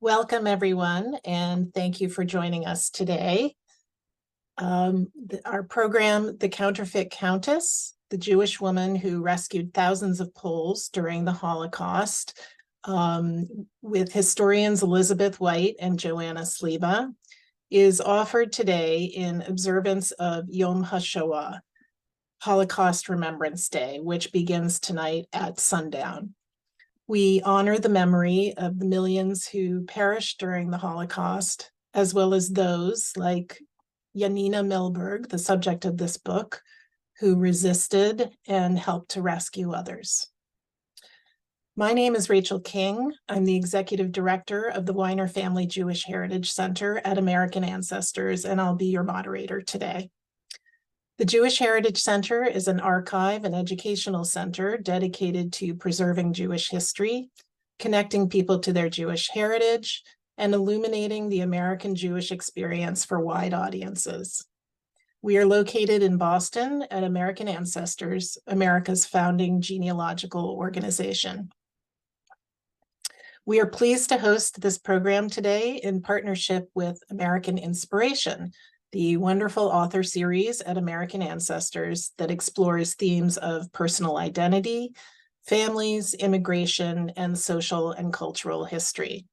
Welcome, everyone, and thank you for joining us today. Our program, The Counterfeit Countess, the Jewish woman who rescued thousands of Poles during the Holocaust, with historians Elizabeth White and Joanna Sliwa, is offered today in observance of Yom HaShoah, Holocaust Remembrance Day, which begins tonight at sundown. We honor the memory of the millions who perished during the Holocaust, as well as those like Janina Mehlberg, the subject of this book, who resisted and helped to rescue others. My name is Rachel King. I'm the executive director of the Wyner Family Jewish Heritage Center at American Ancestors, and I'll be your moderator today. The Jewish Heritage Center is an archive and educational center dedicated to preserving Jewish history, connecting people to their Jewish heritage, and illuminating the American Jewish experience for wide audiences. We are located in Boston at American Ancestors, America's founding genealogical organization. We are pleased to host this program today in partnership with American Inspiration, the wonderful author series at American Ancestors that explores themes of personal identity, families, immigration, and social and cultural history.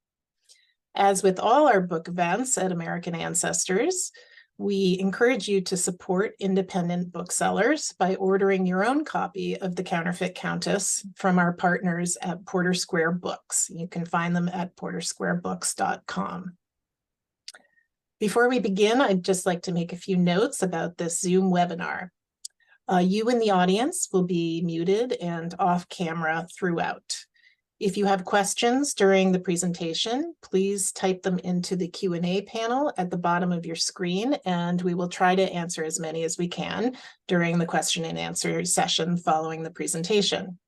As with all our book events at American Ancestors, we encourage you to support independent booksellers by ordering your own copy of The Counterfeit Countess from our partners at Porter Square Books. You can find them at portersquarebooks.com. Before we begin, I'd just like to make a few notes about this Zoom webinar. You in the audience will be muted and off camera throughout. If you have questions during the presentation, please type them into the Q&A panel at the bottom of your screen, and we will try to answer as many as we can during the question and answer session following the presentation.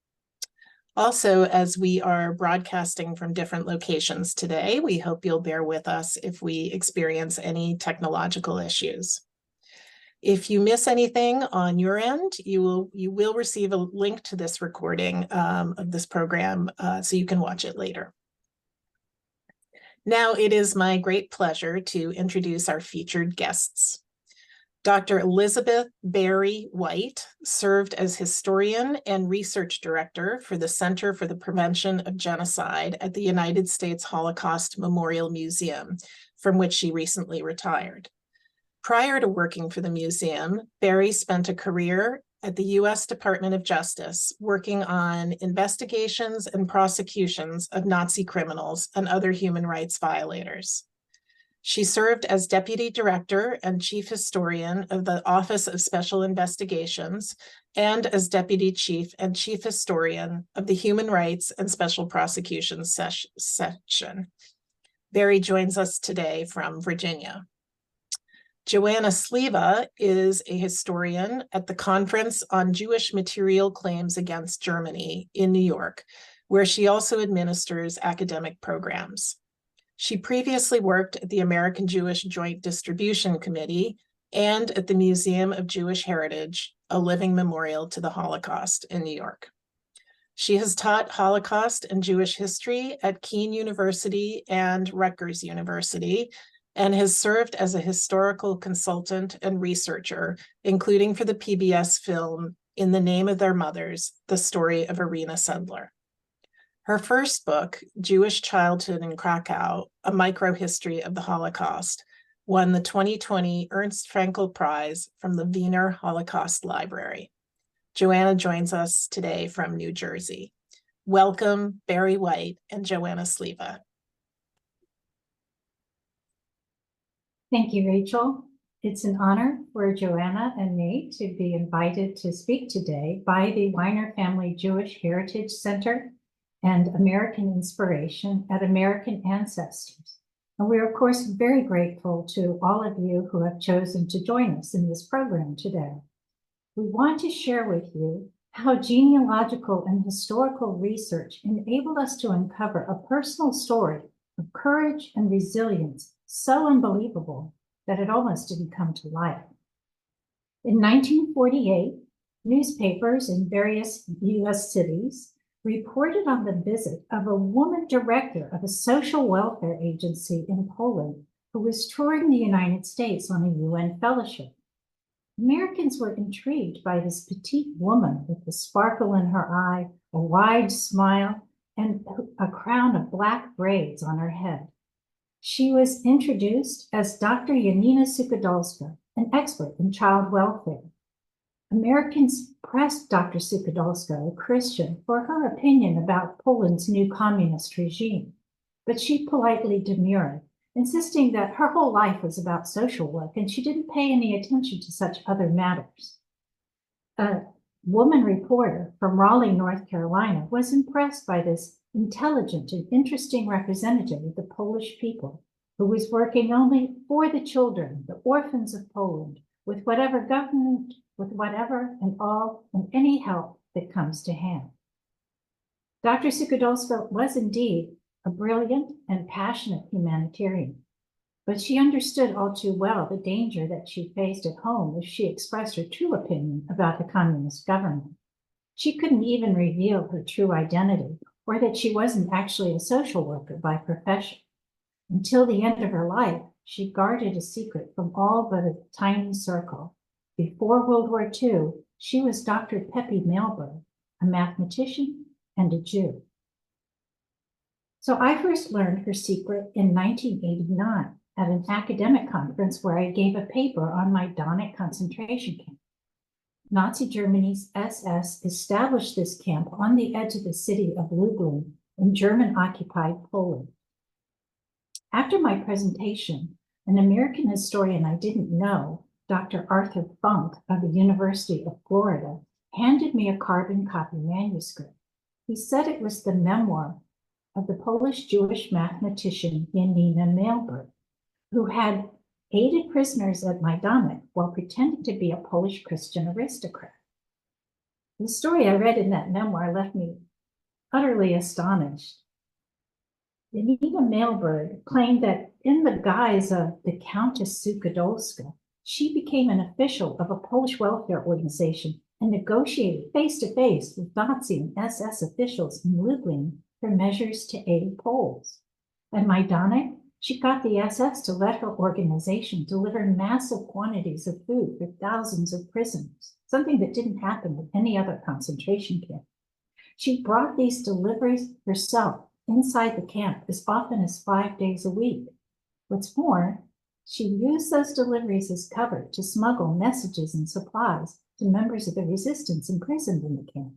Also, as we are broadcasting from different locations today, we hope you'll bear with us if we experience any technological issues. If you miss anything on your end, you will receive a link to this recording of this program so you can watch it later. Now it is my great pleasure to introduce our featured guests. Dr. Elizabeth Barry White served as historian and research director for the Center for the Prevention of Genocide at the United States Holocaust Memorial Museum, from which she recently retired. Prior to working for the museum, Barry spent a career at the U.S. Department of Justice, working on investigations and prosecutions of Nazi criminals and other human rights violators. She served as Deputy Director and Chief Historian of the Office of Special Investigations and as Deputy Chief and Chief Historian of the Human Rights and Special Prosecutions section. Barry joins us today from Virginia. Joanna Sliwa is a historian at the Conference on Jewish Material Claims Against Germany in New York, where she also administers academic programs. She previously worked at the American Jewish Joint Distribution Committee and at the Museum of Jewish Heritage, a living memorial to the Holocaust in New York. She has taught Holocaust and Jewish history at Kean University and Rutgers University, and has served as a historical consultant and researcher, including for the PBS film In the Name of Their Mothers, the story of Irina Sendler. Her first book, Jewish Childhood in Krakow, A Microhistory of the Holocaust, won the 2020 Ernst Fraenkel Prize from the Wyner Holocaust Library. Joanna joins us today from New Jersey. Welcome, Barry White and Joanna Sliwa. Thank you, Rachel. It's an honor for Joanna and me to be invited to speak today by the Wyner Family Jewish Heritage Center and American Inspiration at American Ancestors. And we're, of course, very grateful to all of you who have chosen to join us in this program today. We want to share with you how genealogical and historical research enabled us to uncover a personal story of courage and resilience so unbelievable that it almost didn't come to life. In 1948, newspapers in various U.S. cities reported on the visit of a woman director of a social welfare agency in Poland who was touring the United States on a UN fellowship. Americans were intrigued by this petite woman with the sparkle in her eye, a wide smile, and a crown of black braids on her head. She was introduced as Dr. Janina Sukadolska, an expert in child welfare. Americans pressed Dr. Sukadolska, a Christian, for her opinion about Poland's new communist regime, but she politely demurred, insisting that her whole life was about social work and she didn't pay any attention to such other matters. A woman reporter from Raleigh, North Carolina, was impressed by this intelligent and interesting representative of the Polish people who was working only for the children, the orphans of Poland, with whatever government, with whatever and all and any help that comes to hand. Dr. Sukadolska was indeed a brilliant and passionate humanitarian, but she understood all too well the danger that she faced at home if she expressed her true opinion about the communist government. She couldn't even reveal her true identity or that she wasn't actually a social worker by profession. Until the end of her life, she guarded a secret from all but a tiny circle. Before World War II, she was Dr. Pepi Mehlberg, a mathematician and a Jew. So I first learned her secret in 1989 at an academic conference where I gave a paper on Majdanek concentration camp. Nazi Germany's SS established this camp on the edge of the city of Lublin in German-occupied Poland. After my presentation, an American historian I didn't know, Dr. Arthur Funk of the University of Florida, handed me a carbon copy manuscript. He said it was the memoir of the Polish Jewish mathematician Janina Mehlberg, who had aided prisoners at Majdanek while pretending to be a Polish Christian aristocrat. The story I read in that memoir left me utterly astonished. Janina Mehlberg claimed that in the guise of the Countess Sukadolska, she became an official of a Polish welfare organization and negotiated face-to-face with Nazi and SS officials in Lublin for measures to aid Poles. At Majdanek, she got the SS to let her organization deliver massive quantities of food for thousands of prisoners, something that didn't happen at any other concentration camp. She brought these deliveries herself inside the camp as often as 5 days a week. What's more, she used those deliveries as cover to smuggle messages and supplies to members of the resistance imprisoned in the camp,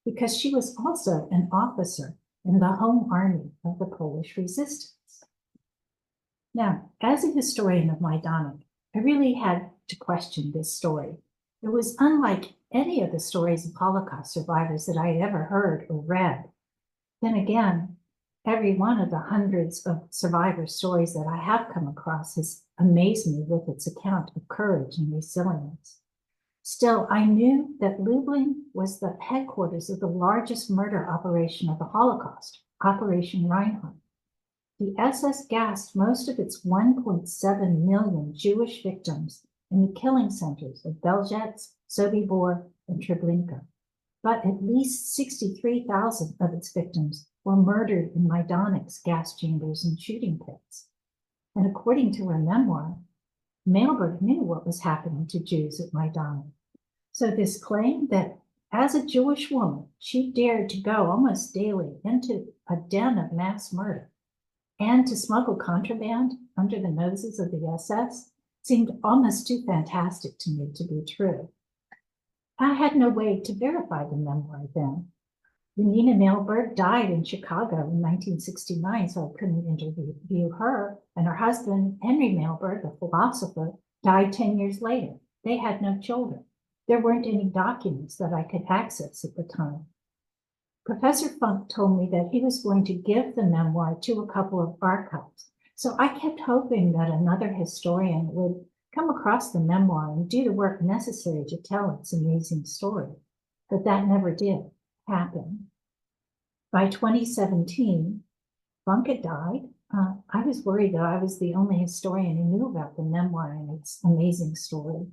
because she was also an officer in the home army of the Polish resistance. Now, as a historian of Majdanek, I really had to question this story. It was unlike any of the stories of Holocaust survivors that I had ever heard or read. Then again, every one of the hundreds of survivor stories that I have come across has amazed me with its account of courage and resilience. Still, I knew that Lublin was the headquarters of the largest murder operation of the Holocaust, Operation Reinhardt. The SS gassed most of its 1.7 million Jewish victims in the killing centers of Belzec, Sobibor, and Treblinka. But at least 63,000 of its victims were murdered in Majdanek's gas chambers and shooting pits. And according to her memoir, Mehlberg knew what was happening to Jews at Majdanek. So this claim that as a Jewish woman, she dared to go almost daily into a den of mass murder and to smuggle contraband under the noses of the SS seemed almost too fantastic to me to be true. I had no way to verify the memoir then. Janina Mehlberg died in Chicago in 1969, so I couldn't interview her, and her husband, Henry Mehlberg, a philosopher, died 10 years later. They had no children. There weren't any documents that I could access at the time. Professor Funk told me that he was going to give the memoir to a couple of archives, so I kept hoping that another historian would come across the memoir and do the work necessary to tell its amazing story, but that never did happen. By 2017, Funk had died. I was worried that I was the only historian who knew about the memoir and its amazing story.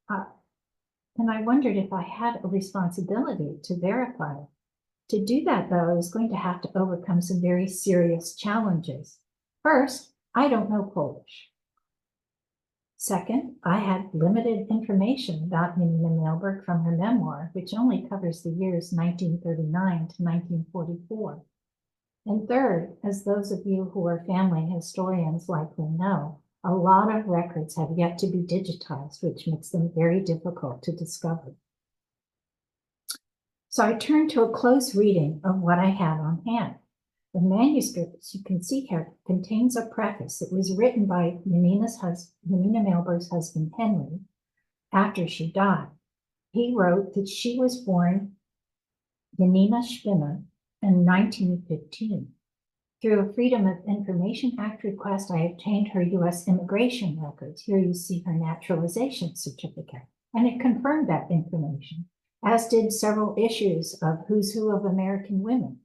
And I wondered if I had a responsibility to verify it. To do that, though, I was going to have to overcome some very serious challenges. First, I don't know Polish. Second, I had limited information about Janina Mehlberg from her memoir, which only covers the years 1939 to 1944. And third, as those of you who are family historians likely know, a lot of records have yet to be digitized, which makes them very difficult to discover. So I turned to a close reading of what I had on hand. The manuscript, as you can see here, contains a preface that was written by Janina Mehlberg's husband, Henry, after she died. He wrote that she was born Janina Spinner in 1915. Through a Freedom of Information Act request, I obtained her U.S. immigration records. Here you see her naturalization certificate, and it confirmed that information, as did several issues of Who's Who of American Women.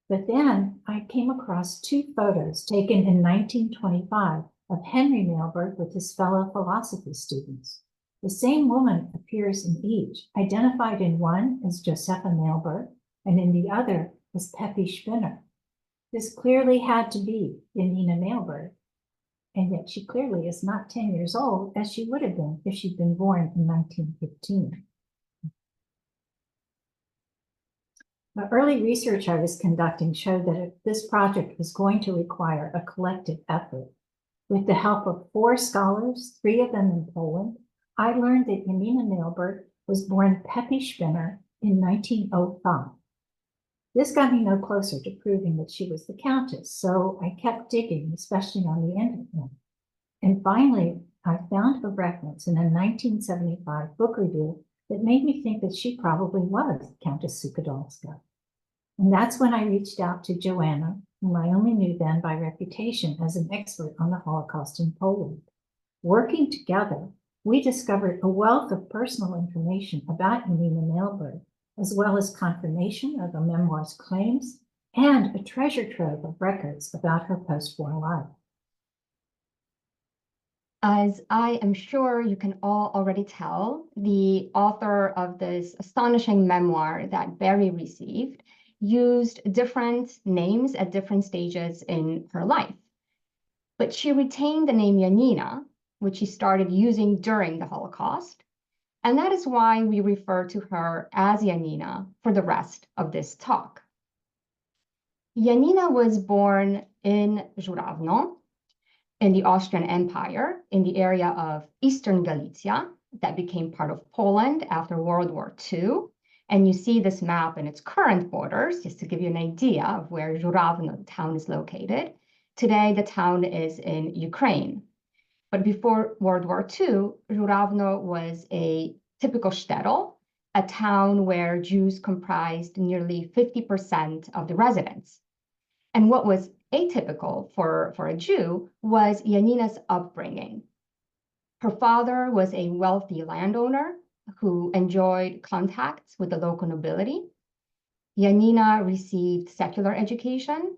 But then I came across two photos taken in 1925 of Henry Mehlberg with his fellow philosophy students. The same woman appears in each, identified in one as Josephine Mehlberg and in the other as Peppy Spinner. This clearly had to be Janina Mehlberg, and yet she clearly is not 10 years old as she would have been if she'd been born in 1915. The early research I was conducting showed that this project was going to require a collective effort. With the help of 4 scholars, 3 of them in Poland, I learned that Janina Mehlberg was born Peppy Spinner in 1905. This got me no closer to proving that she was the Countess, so I kept digging, especially on the internet. And finally, I found a reference in a 1975 book review that made me think that she probably was Countess Sukadolska. And that's when I reached out to Joanna, whom I only knew then by reputation as an expert on the Holocaust in Poland. Working together, we discovered a wealth of personal information about Janina Mehlberg, as well as confirmation of the memoir's claims and a treasure trove of records about her post-war life. As I am sure you can all already tell, the author of this astonishing memoir that Barry received used different names at different stages in her life. But she retained the name Janina, which she started using during the Holocaust. And that is why we refer to her as Janina for the rest of this talk. Janina was born in Żurawno, in the Austrian Empire, in the area of Eastern Galicia that became part of Poland after World War II. And you see this map and its current borders, just to give you an idea of where Żurawno, the town, is located. Today, the town is in Ukraine. But before World War II, Żurawno was a typical shtetl, a town where Jews comprised nearly 50% of the residents. And what was atypical for a Jew was Janina's upbringing. Her father was a wealthy landowner who enjoyed contacts with the local nobility. Janina received secular education,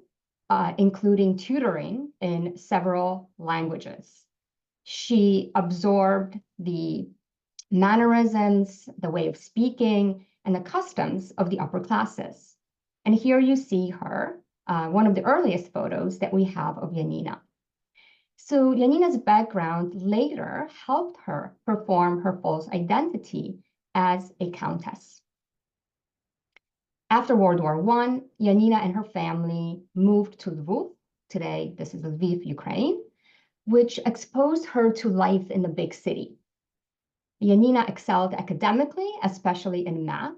including tutoring in several languages. She absorbed the mannerisms, the way of speaking, and the customs of the upper classes. And here you see her, one of the earliest photos that we have of Janina. So Janina's background later helped her perform her false identity as a countess. After World War I, Janina and her family moved to Lviv. Today, this is Lviv, Ukraine, which exposed her to life in the big city. Janina excelled academically, especially in math.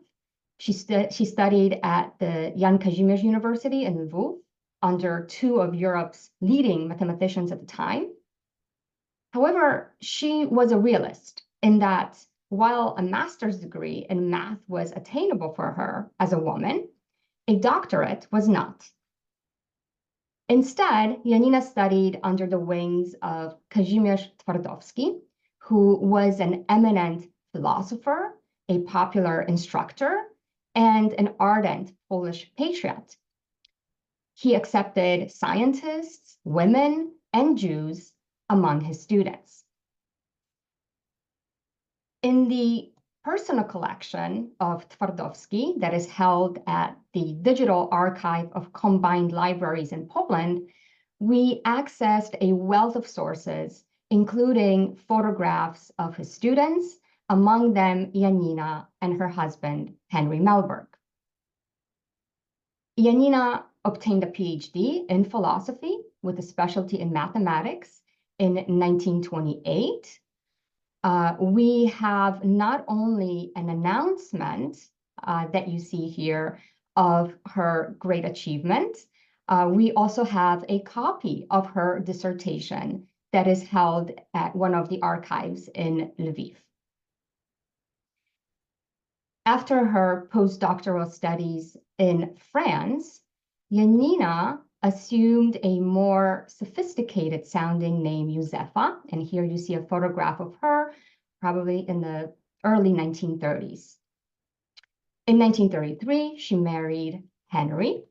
She studied at the Jan Kazimierz University in Lviv under 2 of Europe's leading mathematicians at the time. However, she was a realist in that while a master's degree in math was attainable for her as a woman, a doctorate was not. Instead, Janina studied under the wings of Kazimierz Twardowski, who was an eminent philosopher, a popular instructor, and an ardent Polish patriot. He accepted scientists, women, and Jews among his students. In the personal collection of Twardowski that is held at the Digital Archive of Combined Libraries in Poland, we accessed a wealth of sources, including photographs of his students, among them Janina and her husband, Henry Mehlberg. Janina obtained a PhD in philosophy with a specialty in mathematics in 1928. We have not only an announcement that you see here of her great achievement, we also have a copy of her dissertation that is held at one of the archives in Lviv. After her postdoctoral studies in France, Janina assumed a more sophisticated sounding name, Josefa, and here you see a photograph of her, probably in the early 1930s. In 1933, she married Henry,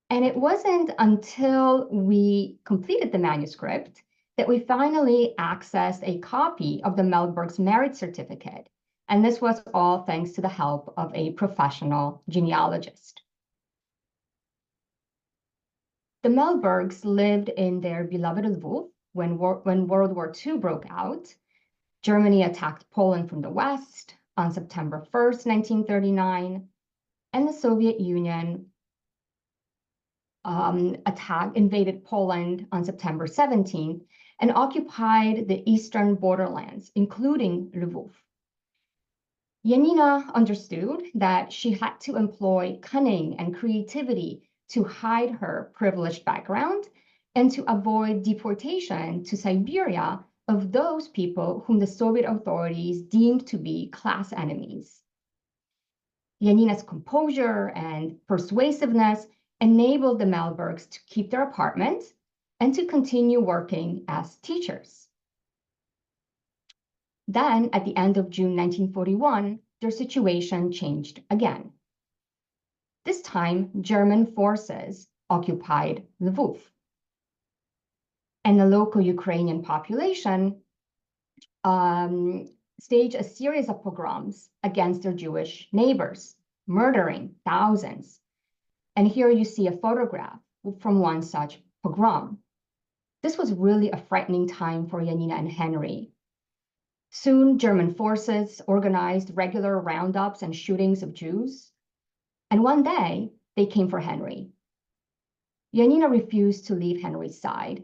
and it wasn't until we completed the manuscript that we finally accessed a copy of the Mehlberg's marriage certificate, and this was all thanks to the help of a professional genealogist. The Mehlbergs lived in their beloved Lviv when World War II broke out. Germany attacked Poland from the west on September 1st, 1939, and the Soviet Union invaded Poland on September 17th and occupied the eastern borderlands, including Lviv. Janina understood that she had to employ cunning and creativity to hide her privileged background and to avoid deportation to Siberia of those people whom the Soviet authorities deemed to be class enemies. Janina's composure and persuasiveness enabled the Mehlbergs to keep their apartment and to continue working as teachers. Then, at the end of June 1941, their situation changed again. This time, German forces occupied Lviv, and the local Ukrainian population staged a series of pogroms against their Jewish neighbors, murdering thousands. And here you see a photograph from one such pogrom. This was really a frightening time for Janina and Henry. Soon, German forces organized regular roundups and shootings of Jews. And one day, they came for Henry. Janina refused to leave Henry's side,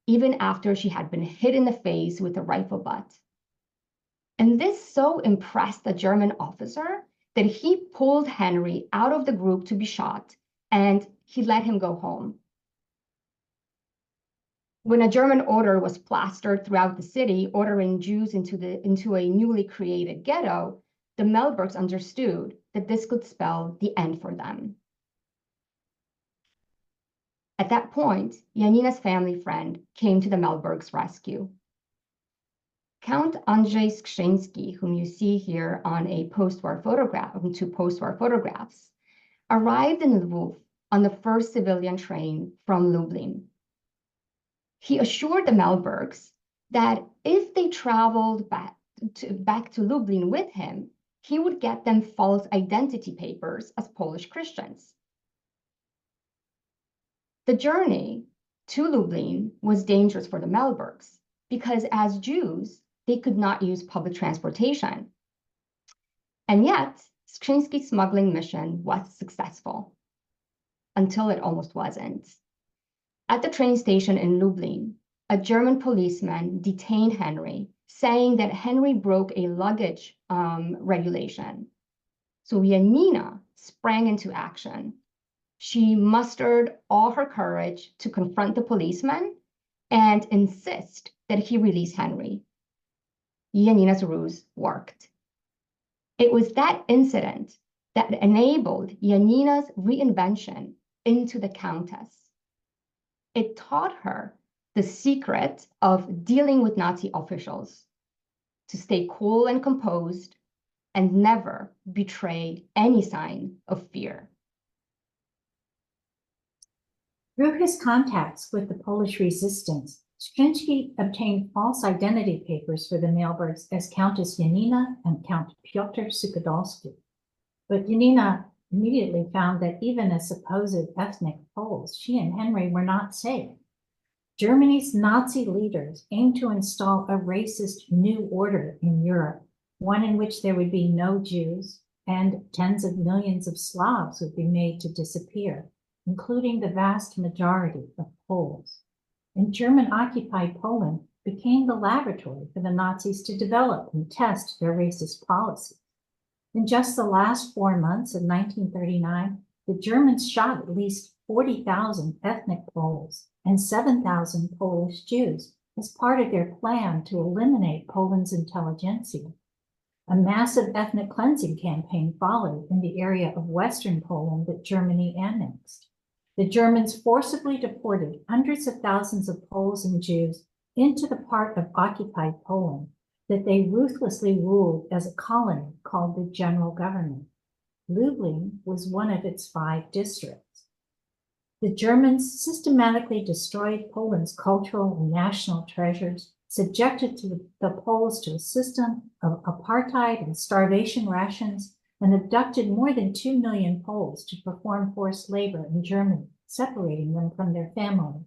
even after she had been hit in the face with a rifle butt. And this so impressed the German officer that he pulled Henry out of the group to be shot, and he let him go home. When a German order was plastered throughout the city, ordering Jews into a newly created ghetto, the Mehlbergs understood that this could spell the end for them. At that point, Janina's family friend came to the Mehlbergs' rescue. Count Andrzej Skrzynski, whom you see here on a post-war photograph, on two post-war photographs, arrived in Lviv on the first civilian train from Lublin. He assured the Mehlbergs that if they traveled back to Lublin with him, he would get them false identity papers as Polish Christians. The journey to Lublin was dangerous for the Mehlbergs because as Jews, they could not use public transportation. And yet, Skrzynski's smuggling mission was successful until it almost wasn't. At the train station in Lublin, a German policeman detained Henry, saying that Henry broke a luggage regulation. So Janina sprang into action. She mustered all her courage to confront the policeman and insist that he release Henry. Janina's ruse worked. It was that incident that enabled Janina's reinvention into the Countess. It taught her the secret of dealing with Nazi officials, to stay cool and composed and never betray any sign of fear. Through his contacts with the Polish resistance, Skrzynski obtained false identity papers for the Mehlbergs as Countess Janina and Count Piotr Suchodolski. But Janina immediately found that even as supposed ethnic Poles, she and Henry were not safe. Germany's Nazi leaders aimed to install a racist new order in Europe, one in which there would be no Jews and tens of millions of Slavs would be made to disappear, including the vast majority of Poles. And German-occupied Poland became the laboratory for the Nazis to develop and test their racist policies. In just the last 4 months of 1939, the Germans shot at least 40,000 ethnic Poles and 7,000 Polish Jews as part of their plan to eliminate Poland's intelligentsia. A massive ethnic cleansing campaign followed in the area of Western Poland that Germany annexed. The Germans forcibly deported hundreds of thousands of Poles and Jews into the part of occupied Poland that they ruthlessly ruled as a colony called the General Government. Lublin was one of its 5 districts. The Germans systematically destroyed Poland's cultural and national treasures, subjected the Poles to a system of apartheid and starvation rations, and abducted more than 2 million Poles to perform forced labor in Germany, separating them from their families.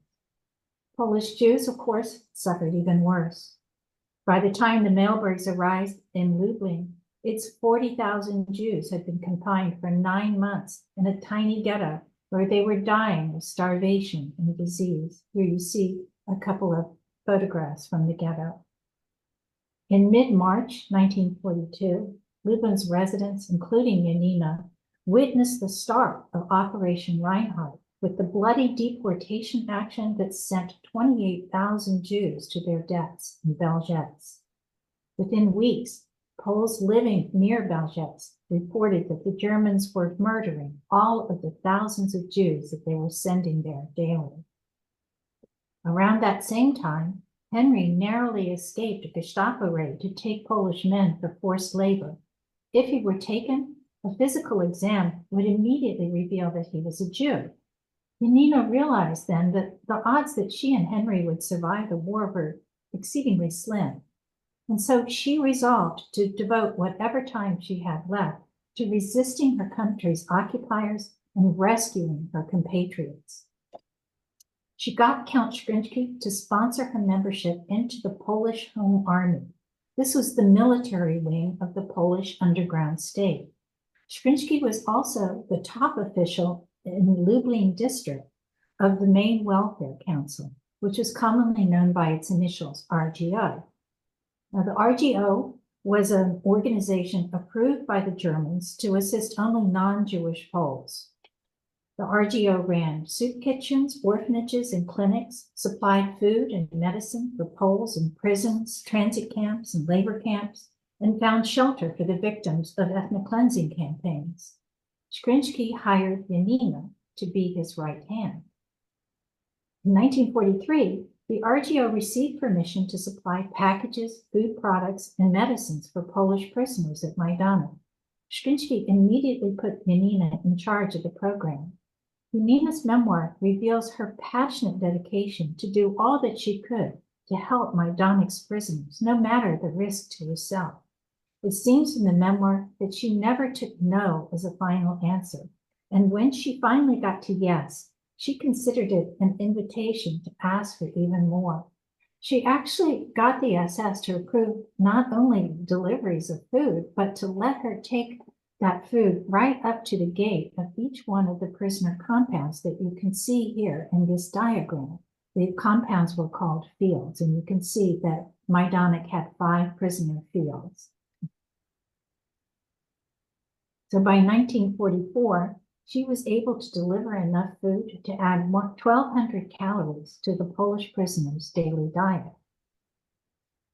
Polish Jews, of course, suffered even worse. By the time the Mehlbergs arrived in Lublin, its 40,000 Jews had been confined for 9 months in a tiny ghetto where they were dying of starvation and disease. Here you see a couple of photographs from the ghetto. In mid-March 1942, Lublin's residents, including Janina, witnessed the start of Operation Reinhardt with the bloody deportation action that sent 28,000 Jews to their deaths in Belzec. Within weeks, Poles living near Belzec reported that the Germans were murdering all of the thousands of Jews that they were sending there daily. Around that same time, Henry narrowly escaped a Gestapo raid to take Polish men for forced labor. If he were taken, a physical exam would immediately reveal that he was a Jew. Janina realized then that the odds that she and Henry would survive the war were exceedingly slim. And so she resolved to devote whatever time she had left to resisting her country's occupiers and rescuing her compatriots. She got Count Skrzynski to sponsor her membership into the Polish Home Army. This was the military wing of the Polish underground state. Skrzynski was also the top official in the Lublin district of the Main Welfare Council, which is commonly known by its initials, RGO. Now, the RGO was an organization approved by the Germans to assist only non-Jewish Poles. The RGO ran soup kitchens, orphanages, and clinics, supplied food and medicine for Poles in prisons, transit camps, and labor camps, and found shelter for the victims of ethnic cleansing campaigns. Skrzynski hired Janina to be his right hand. In 1943, the RGO received permission to supply packages, food products, and medicines for Polish prisoners at Majdanek. Skrzynski immediately put Janina in charge of the program. Janina's memoir reveals her passionate dedication to do all that she could to help Majdanek's prisoners, no matter the risk to herself. It seems in the memoir that she never took no as a final answer, and when she finally got to yes, she considered it an invitation to ask for even more. She actually got the SS to approve not only deliveries of food, but to let her take that food right up to the gate of each one of the prisoner compounds that you can see here in this diagram. The compounds were called fields, and you can see that Majdanek had 5 prisoner fields. So by 1944, she was able to deliver enough food to add 1,200 calories to the Polish prisoners' daily diet.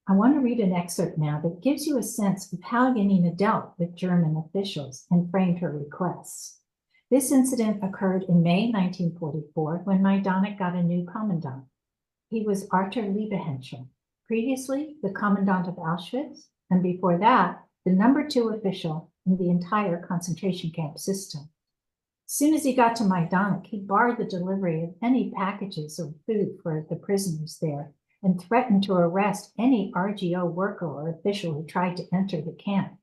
I want to read an excerpt now that gives you a sense of how Janina dealt with German officials and framed her requests. This incident occurred in May 1944 when Majdanek got a new commandant. He was Arthur Liebehenschel, previously the commandant of Auschwitz, and before that, the number 2 official in the entire concentration camp system. As soon as he got to Majdanek, he barred the delivery of any packages of food for the prisoners there, and threatened to arrest any RGO worker or official who tried to enter the camp.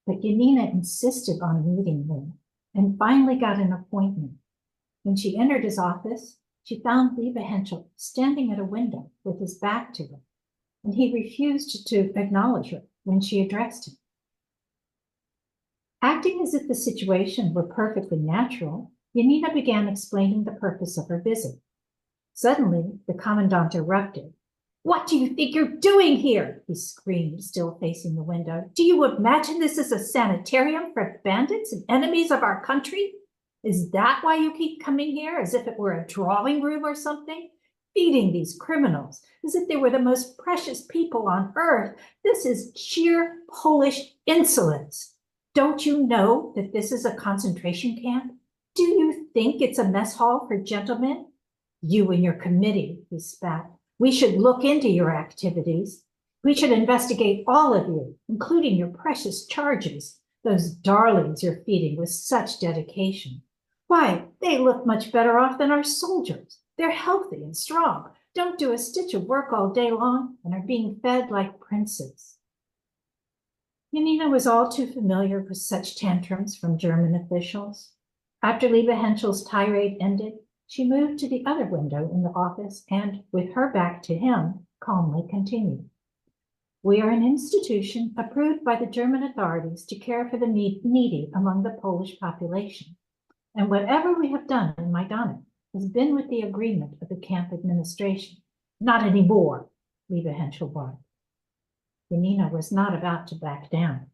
But Janina insisted on meeting him and finally got an appointment. When she entered his office, she found Liebe Henschel standing at a window with his back to her, and he refused to acknowledge her when she addressed him. Acting as if the situation were perfectly natural, Janina began explaining the purpose of her visit. Suddenly, the commandant erupted. "What do you think you're doing here?" he screamed, still facing the window. "Do you imagine this is a sanitarium for bandits and enemies of our country? Is that why you keep coming here, as if it were a drawing room or something? Feeding these criminals, as if they were the most precious people on earth. This is sheer Polish insolence. Don't you know that this is a concentration camp? Do you think it's a mess hall for gentlemen? You and your committee," he spat. "We should look into your activities. We should investigate all of you, including your precious charges, those darlings you're feeding with such dedication. Why, they look much better off than our soldiers. They're healthy and strong, don't do a stitch of work all day long, and are being fed like princes." Janina was all too familiar with such tantrums from German officials. After Liebe Henschel's tirade ended, she moved to the other window in the office and, with her back to him, calmly continued. "We are an institution approved by the German authorities to care for the needy among the Polish population. And whatever we have done in Majdanek has been with the agreement of the camp administration." "Not anymore," Liebe Henschel barked. Janina was not about to back down.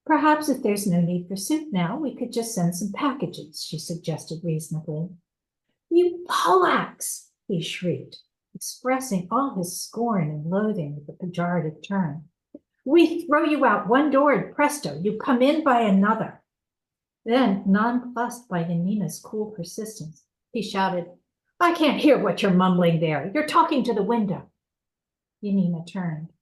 "Perhaps if there's no need for soup now, we could just send some packages," she suggested reasonably. "You Polacks!" he shrieked, expressing all his scorn and loathing with the pejorative term. "We throw you out one door and presto, you come in by another." Then, nonplussed by Janina's cool persistence, he shouted, "I can't hear what you're mumbling there. You're talking to the window." Janina turned.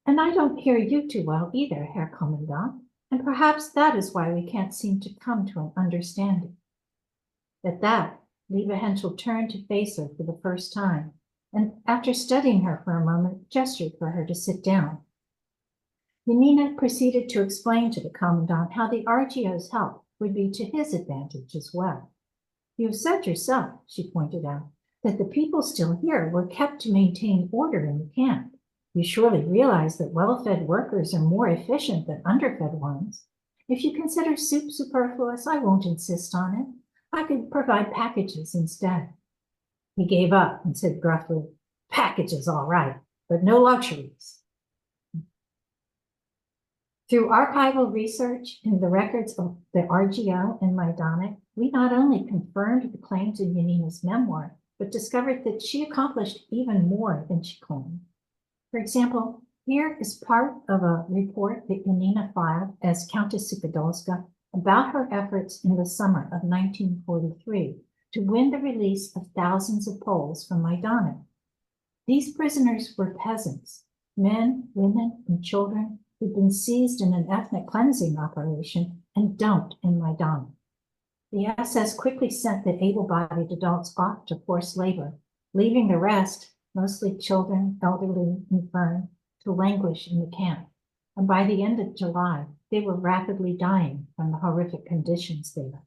"And I don't hear you too well either, Herr Kommandant, and perhaps that is why we can't seem to come to an understanding." At that, Liebe Henschel turned to face her for the first time, and after studying her for a moment, gestured for her to sit down. Janina proceeded to explain to the commandant how the RGO's help would be to his advantage as well. "You have said yourself," she pointed out, "that the people still here were kept to maintain order in the camp. You surely realize that well-fed workers are more efficient than underfed ones. If you consider soup superfluous, I won't insist on it. I could provide packages instead." He gave up and said gruffly, "Packages, all right, but no luxuries." Through archival research in the records of the RGO and Majdanek, we not only confirmed the claims in Janina's memoir, but discovered that she accomplished even more than she claimed. For example, here is part of a report that Janina filed as Countess Suchodolska about her efforts in the summer of 1943 to win the release of thousands of Poles from Majdanek. These prisoners were peasants, men, women, and children who'd been seized in an ethnic cleansing operation and dumped in Majdanek. The SS quickly sent the able-bodied adults off to forced labor, leaving the rest, mostly children, elderly, infirm, to languish in the camp. And by the end of July, they were rapidly dying from the horrific conditions there.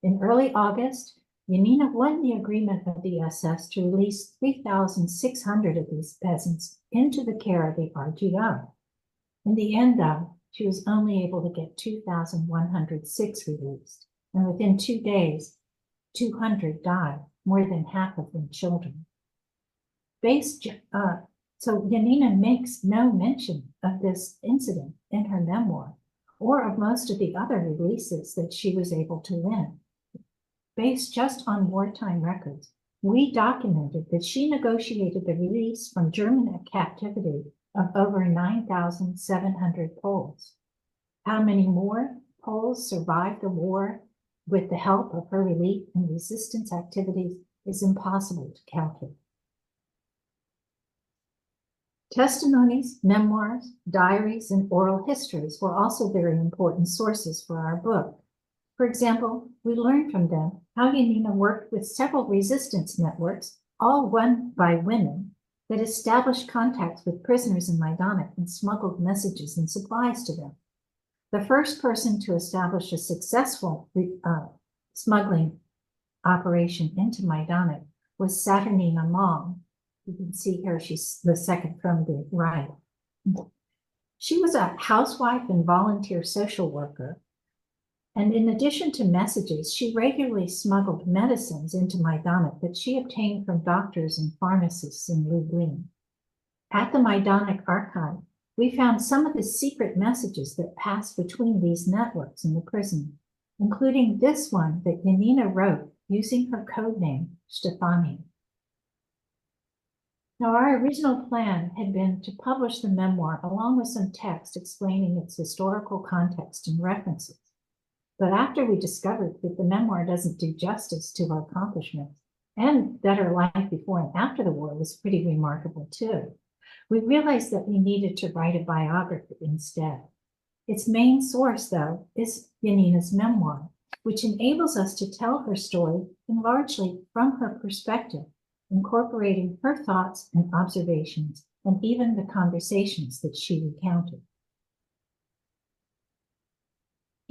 In early August, Janina won the agreement of the SS to release 3,600 of these peasants into the care of the RGO. In the end, though, she was only able to get 2,106 released, and within 2 days, 200 died, more than half of them children. So Janina makes no mention of this incident in her memoir, or of most of the other releases that she was able to win. Based just on wartime records, we documented that she negotiated the release from German captivity of over 9,700 Poles. How many more Poles survived the war with the help of her relief and resistance activities is impossible to calculate. Testimonies, memoirs, diaries, and oral histories were also very important sources for our book. For example, we learned from them how Janina worked with several resistance networks, all run by women, that established contacts with prisoners in Majdanek and smuggled messages and supplies to them. The first person to establish a successful smuggling operation into Majdanek was Saturnina Mom. You can see here she's the second from the right. She was a housewife and volunteer social worker. And in addition to messages, she regularly smuggled medicines into Majdanek that she obtained from doctors and pharmacists in Lublin. At the Majdanek archive, we found some of the secret messages that passed between these networks in the prison, including this one that Janina wrote using her code name, Stefani. Now, our original plan had been to publish the memoir along with some text explaining its historical context and references. But after we discovered that the memoir doesn't do justice to her accomplishments, and that her life before and after the war was pretty remarkable too, we realized that we needed to write a biography instead. Its main source, though, is Janina's memoir, which enables us to tell her story and largely from her perspective, incorporating her thoughts and observations, and even the conversations that she recounted.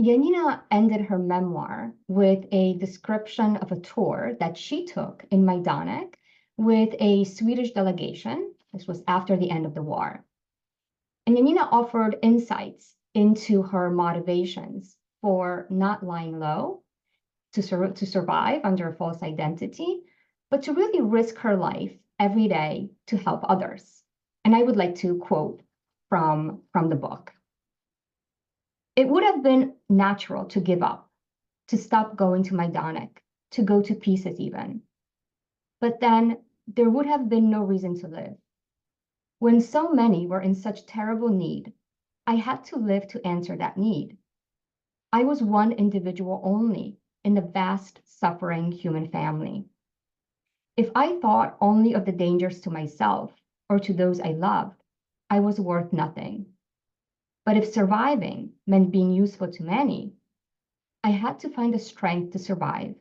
Janina ended her memoir with a description of a tour that she took in Majdanek with a Swedish delegation. This was after the end of the war. And Janina offered insights into her motivations for not lying low, to survive under a false identity, but to really risk her life every day to help others. And I would like to quote from the book. It would have been natural to give up, to stop going to Majdanek, to go to pieces even. But then there would have been no reason to live. When so many were in such terrible need, I had to live to answer that need. I was one individual only in the vast suffering human family. If I thought only of the dangers to myself or to those I loved, I was worth nothing. But if surviving meant being useful to many, I had to find the strength to survive,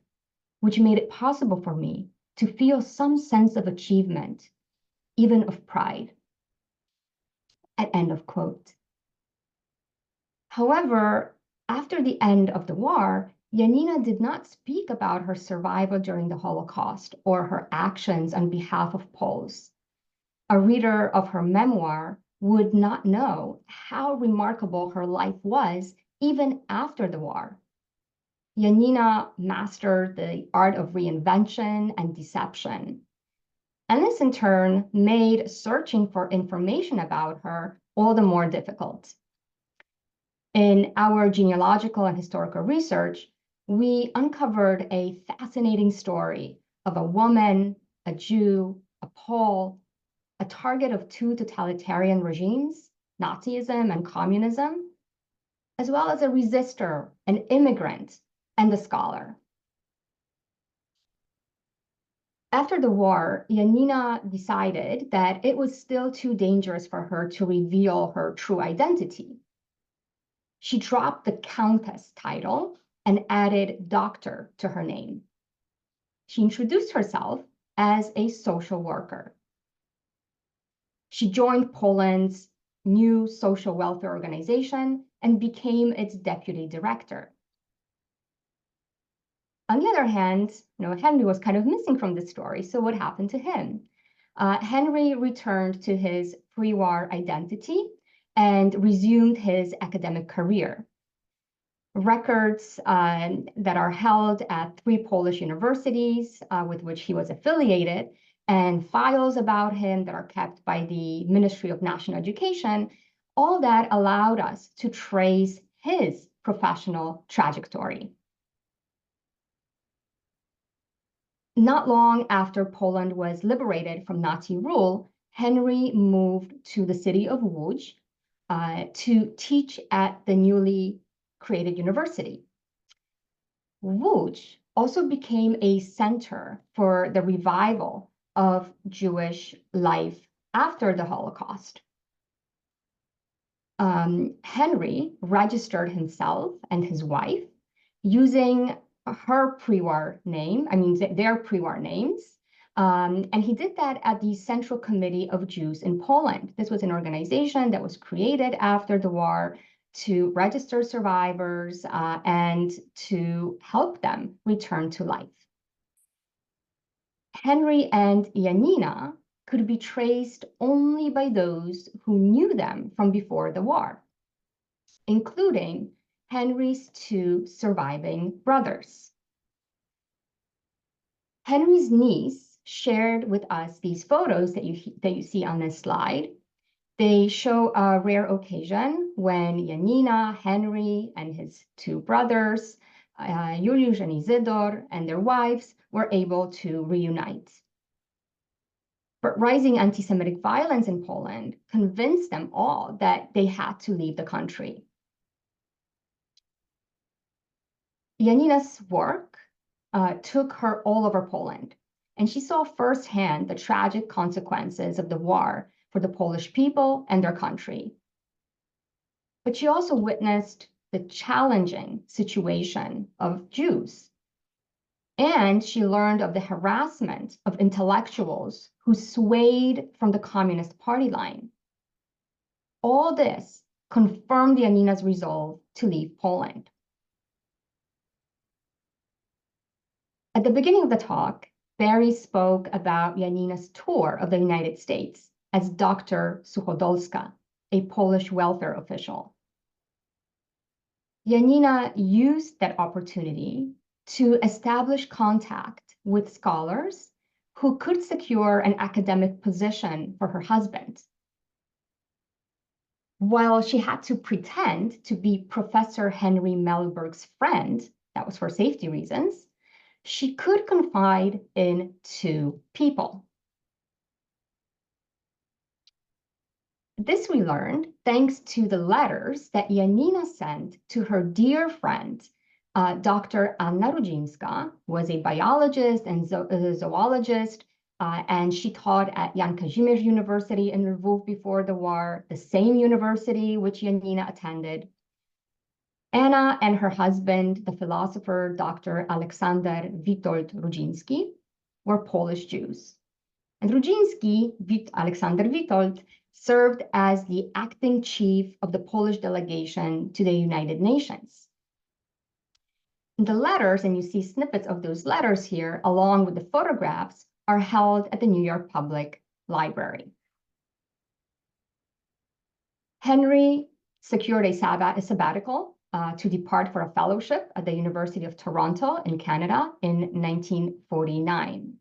which made it possible for me to feel some sense of achievement, even of pride. At end of quote. However, after the end of the war, Janina did not speak about her survival during the Holocaust or her actions on behalf of Poles. A reader of her memoir would not know how remarkable her life was even after the war. Janina mastered the art of reinvention and deception. And this in turn made searching for information about her all the more difficult. In our genealogical and historical research, we uncovered a fascinating story of a woman, a Jew, a Pole, a target of two totalitarian regimes, Nazism and communism, as well as a resistor, an immigrant, and a scholar. After the war, Janina decided that it was still too dangerous for her to reveal her true identity. She dropped the Countess title and added doctor to her name. She introduced herself as a social worker. She joined Poland's new social welfare organization and became its deputy director. On the other hand, Henry was kind of missing from the story. So what happened to him? Henry returned to his pre-war identity and resumed his academic career. Records that are held at 3 Polish universities with which he was affiliated, and files about him that are kept by the Ministry of National Education, all that allowed us to trace his professional trajectory. Not long after Poland was liberated from Nazi rule, Henry moved to the city of Łódź to teach at the newly created university. Łódź also became a center for the revival of Jewish life after the Holocaust. Henry registered himself and his wife using her pre-war name, their pre-war names, And he did that at the Central Committee of Jews in Poland. This was an organization that was created after the war to register survivors and to help them return to life. Henry and Janina could be traced only by those who knew them from before the war, including Henry's two surviving brothers. Henry's niece shared with us these photos that you see on this slide. They show a rare occasion when Janina, Henry, and his two brothers, Juliusz and Isidor, and their wives were able to reunite. But rising anti-Semitic violence in Poland convinced them all that they had to leave the country. Janina's work took her all over Poland, and she saw firsthand the tragic consequences of the war for the Polish people and their country. But she also witnessed the challenging situation of Jews. And she learned of the harassment of intellectuals who swayed from the Communist Party line. All this confirmed Janina's resolve to leave Poland. At the beginning of the talk, Barry spoke about Janina's tour of the United States as Dr. Suchodolska, a Polish welfare official. Janina used that opportunity to establish contact with scholars who could secure an academic position for her husband. While she had to pretend to be Professor Henry Mehlberg's friend, that was for safety reasons, she could confide in two people. This we learned thanks to the letters that Janina sent to her dear friend, Dr. Anna Rudzinska, who was a biologist and zoologist, and she taught at Jan Kazimierz University in Lwów before the war, the same university which Janina attended. Anna and her husband, the philosopher Dr. Aleksander Witold Rudzinski, were Polish Jews. And Rudzinski, Aleksander Witold, served as the acting chief of the Polish delegation to the United Nations. The letters, and you see snippets of those letters here, along with the photographs, are held at the New York Public Library. Henry secured a sabbatical to depart for a fellowship at the University of Toronto in Canada in 1949.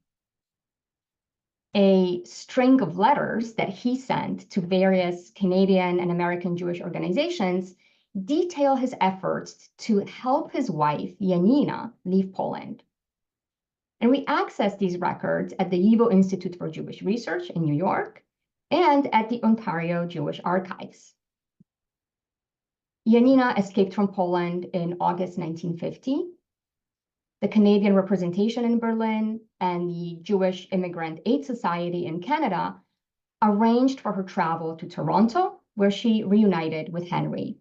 A string of letters that he sent to various Canadian and American Jewish organizations detail his efforts to help his wife, Janina, leave Poland. And we access these records at the YIVO Institute for Jewish Research in New York and at the Ontario Jewish Archives. Janina escaped from Poland in August 1950. The Canadian representation in Berlin and the Jewish Immigrant Aid Society in Canada arranged for her travel to Toronto, where she reunited with Henry.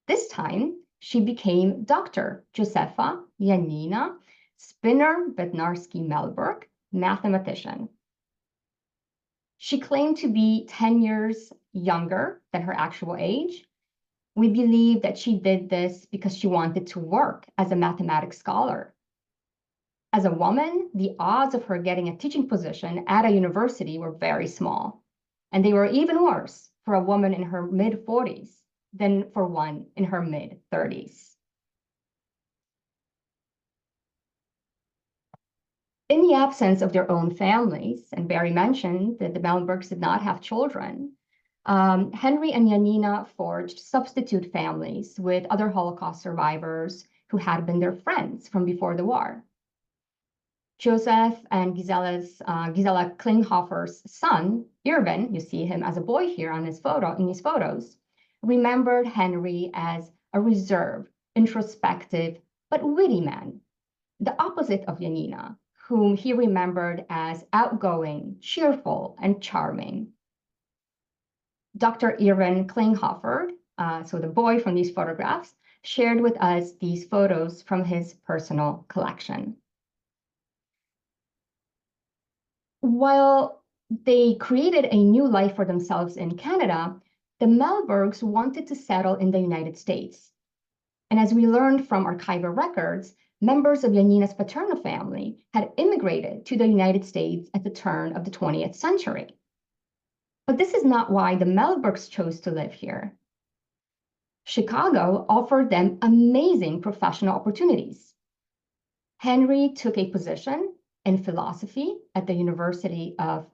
This time, she became Dr. Josefa Janina Spinner Bednarski Mehlberg, mathematician. She claimed to be 10 years younger than her actual age. We believe that she did this because she wanted to work as a mathematics scholar. As a woman, the odds of her getting a teaching position at a university were very small, and they were even worse for a woman in her mid-40s than for one in her mid-30s. In the absence of their own families, and Barry mentioned that the Mehlbergs did not have children, Henry and Janina forged substitute families with other Holocaust survivors who had been their friends from before the war. Joseph and Gisela Klinghoffer's son, Irvin, you see him as a boy here on his photo, in these photos, remembered Henry as a reserved, introspective, but witty man, the opposite of Janina, whom he remembered as outgoing, cheerful, and charming. Dr. Irvin Klinghoffer, so the boy from these photographs, shared with us these photos from his personal collection. While they created a new life for themselves in Canada, the Mehlbergs wanted to settle in the United States. And as we learned from archival records, members of Janina's paternal family had immigrated to the United States at the turn of the 20th century. But this is not why the Mehlbergs chose to live here. Chicago offered them amazing professional opportunities. Henry took a position in philosophy at the University of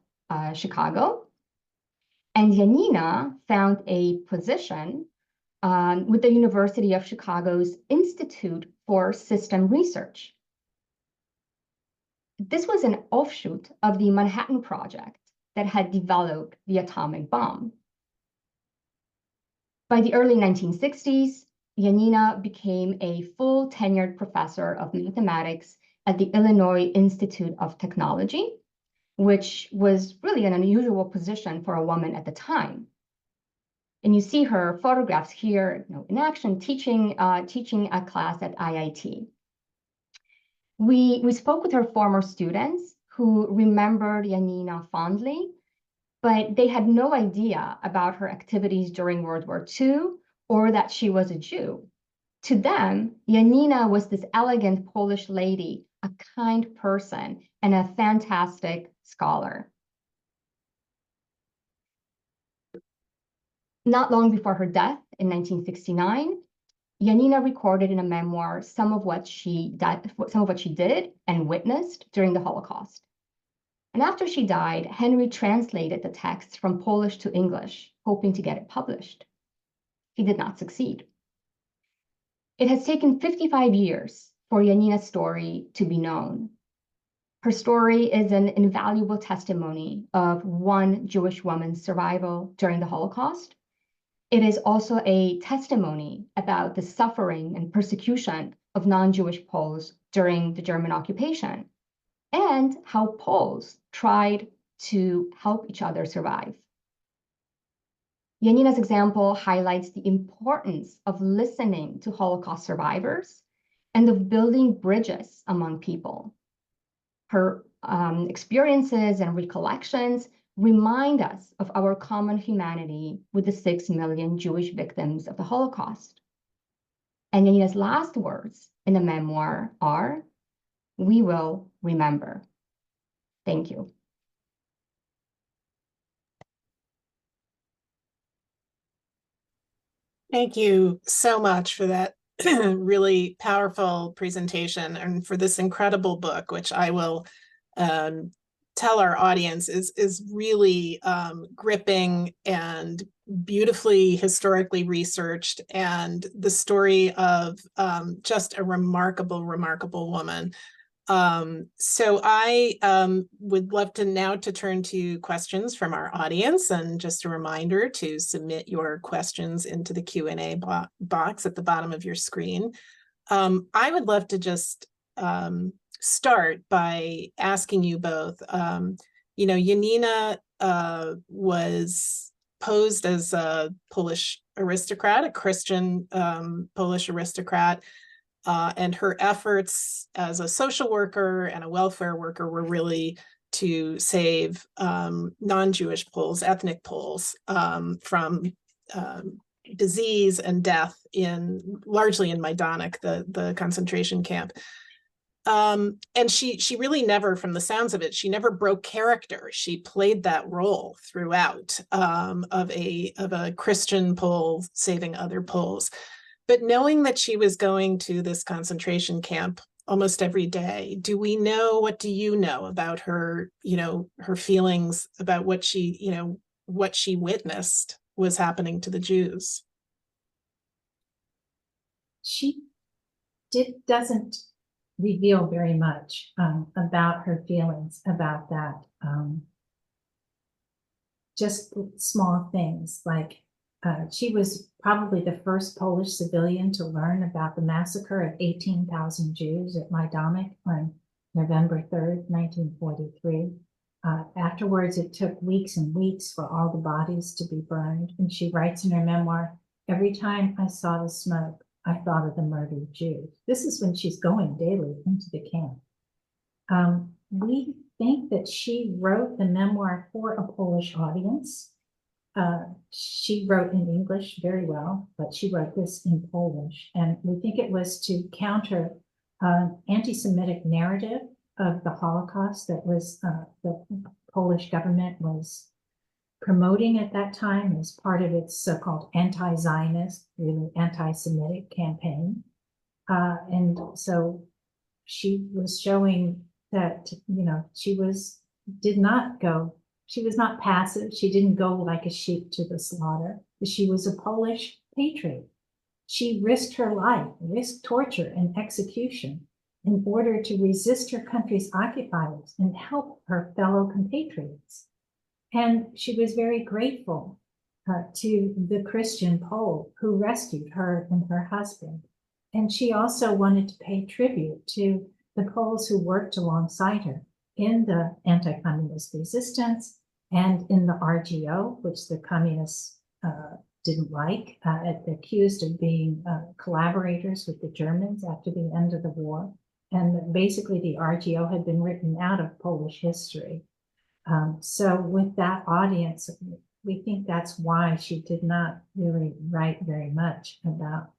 Chicago, and Janina found a position with the University of Chicago's Institute for System Research. This was an offshoot of the Manhattan Project that had developed the atomic bomb. By the early 1960s, Janina became a full tenured professor of mathematics at the Illinois Institute of Technology, which was really an unusual position for a woman at the time. And you see her photographs here, in action, teaching a class at IIT. We spoke with her former students who remembered Janina fondly, but they had no idea about her activities during World War II or that she was a Jew. To them, Janina was this elegant Polish lady, a kind person, and a fantastic scholar. Not long before her death in 1969, Janina recorded in a memoir some of what she did and witnessed during the Holocaust. And after she died, Henry translated the text from Polish to English, hoping to get it published. He did not succeed. It has taken 55 years for Janina's story to be known. Her story is an invaluable testimony of one Jewish woman's survival during the Holocaust. It is also a testimony about the suffering and persecution of non-Jewish Poles during the German occupation, and how Poles tried to help each other survive. Janina's example highlights the importance of listening to Holocaust survivors and of building bridges among people. Her experiences and recollections remind us of our common humanity with the 6 million Jewish victims of the Holocaust. And Janina's last words in the memoir are, "We will remember." Thank you. Thank you so much for that really powerful presentation and for this incredible book, which I will tell our audience is really gripping and beautifully historically researched, and the story of just a remarkable, remarkable woman. So I would love to now turn to questions from our audience, and just a reminder to submit your questions into the Q&A box at the bottom of your screen. I would love to just start by asking you both, Janina was posed as a Polish aristocrat, a Christian Polish aristocrat, and her efforts as a social worker and a welfare worker were really to save non-Jewish Poles, ethnic Poles, from disease and death largely in Majdanek, the concentration camp. And she really never, from the sounds of it, she never broke character. She played that role throughout of a Christian Pole saving other Poles. But knowing that she was going to this concentration camp almost every day, what do you know about her, her feelings about what she witnessed was happening to the Jews? She doesn't reveal very much about her feelings about that. Just small things like she was probably the first Polish civilian to learn about the massacre of 18,000 Jews at Majdanek on November 3rd, 1943. Afterwards, it took weeks and weeks for all the bodies to be burned. And she writes in her memoir, "Every time I saw the smoke, I thought of the murdered Jews." This is when she's going daily into the camp. We think that she wrote the memoir for a Polish audience. She wrote in English very well, but she wrote this in Polish. And we think it was to counter anti-Semitic narrative of the Holocaust that was the Polish government was promoting at that time as part of its so-called anti-Zionist, really anti-Semitic campaign. And so she was showing that, you know, she was not passive. She didn't go like a sheep to the slaughter. She was a Polish patriot. She risked her life, risked torture and execution in order to resist her country's occupiers and help her fellow compatriots. And she was very grateful to the Christian Pole who rescued her and her husband. And she also wanted to pay tribute to the Poles who worked alongside her in the anti-communist resistance and in the RGO, which the communists didn't like, accused of being collaborators with the Germans after the end of the war. And basically the RGO had been written out of Polish history. So with that audience, we think that's why she did not really write very much about,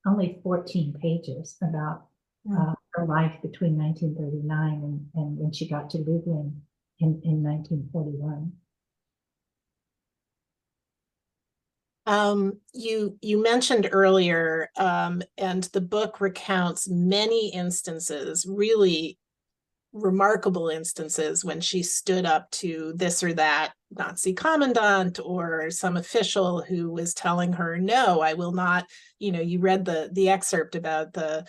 only 14 pages about her life between 1939 and when she got to Lublin in 1941. You mentioned earlier, and the book recounts many instances, really remarkable instances, when she stood up to this or that Nazi commandant or some official who was telling her, no, I will not. You know, you read the excerpt about the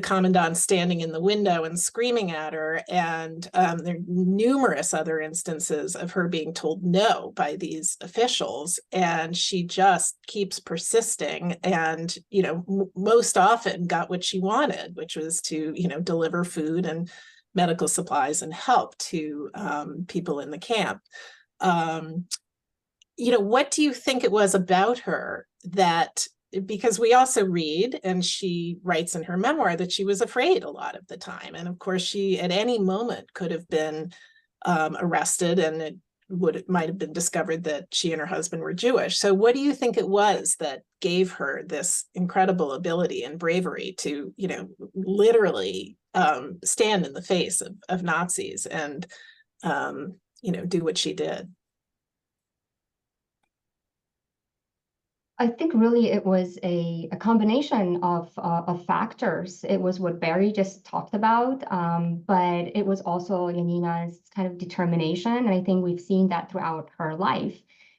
commandant standing in the window and screaming at her, and there are numerous other instances of her being told no by these officials, and she just keeps persisting, and, you know, most often got what she wanted, which was to, you know, deliver food and medical supplies and help to people in the camp. You know, what do you think it was about her that, because we also read, and she writes in her memoir, that she was afraid a lot of the time. And of course, she at any moment could have been arrested, and it might have been discovered that she and her husband were Jewish. So what do you think it was that gave her this incredible ability and bravery to, you know, literally stand in the face of Nazis and, you know, do what she did? I think really it was a combination of factors. It was what Barry just talked about, but it was also Janina's kind of determination. And I think we've seen that throughout her life,